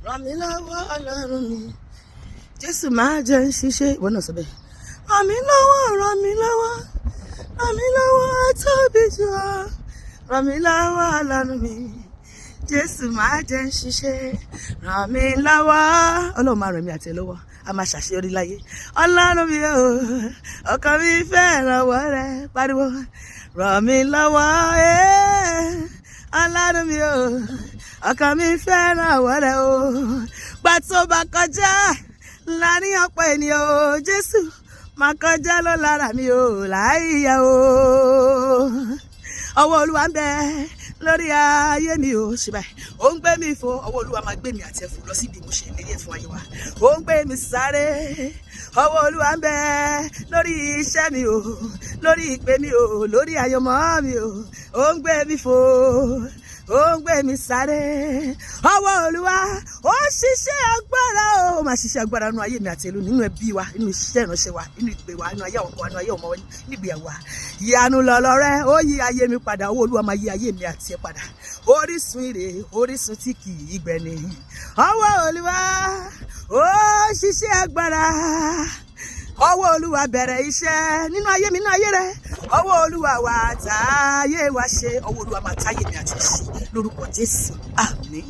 Ranmilowo Olorun mi. Jesu máa jẹ́ nsise. Ìwọ náà sọ bẹ́ẹ̀. Ranmilowo, Ranmilowo, Ranmilowo tóbi jù ọ́. Ranmilowo Olorun mi. Jesu máa jẹ́ nsise. Ranmilowo. Ọlọ́run máa ràn mí àti ẹ lọ́wọ́. A máa ṣàṣeyọrí láyé. Ọlọ́run mi o, ọkàn mi fẹ́ ìrànwọ́ rẹ. Pariwo. Ranmilowo, Ọlọ́run mi o, ọkàn mi fẹ́ ìrànwọ́ rẹ o. Gbà tó bá kọjá láàrin ọ̀pọ̀ ènìyàn o, Jésù máa kọjá lọ lára mi o, láìyá o. Ọwọ́ Olúwa ń bẹ lórí ayé mi o, ṣe báyìí. Ó ń gbé mi fò, ọwọ́ Olúwa máa gbé mi àti ẹ̀fọ́ lọ síbi mo ṣe ìlérí ẹ̀ fún ayé wa. Ó ń gbé mi sáré, ọwọ́ Olúwa ń bẹ lórí iṣẹ́ mi o, lórí ìpè mi o, lórí àyànmọ́ mi o. Ó ń gbé mi fò, ó ń gbé mi sáré. Ọwọ́ Olúwa ó ṣiṣẹ́ agbára o, ó máa ṣiṣẹ́ agbára nínú ayé mi àti ìlú, nínú ẹbí wa, nínú iṣẹ́ ìránṣẹ́ wa, nínú ìpè wa, nínú ayé ọkọ wa, nínú ayé ọmọ wa, nínú ìgbéyàwó wa. Ìyanu lọ̀lọ̀ rẹ, ó yí ayé mi padà. Ọwọ́ Olúwa máa yí ayé mi àti ẹ padà. Orísun ire, orísun tí kì í gbẹ ni. Ọwọ́ Olúwa ó ṣiṣẹ́ agbára. Ọwọ́ Olúwa bẹ̀rẹ̀ iṣẹ́ nínú ayé mi, nínú ayé rẹ. Ọwọ́ Olúwa wà táyé wa ṣe. Ọwọ́ Olúwa máa táyé mi àti ṣe lórúkọ Jésù. Àmín.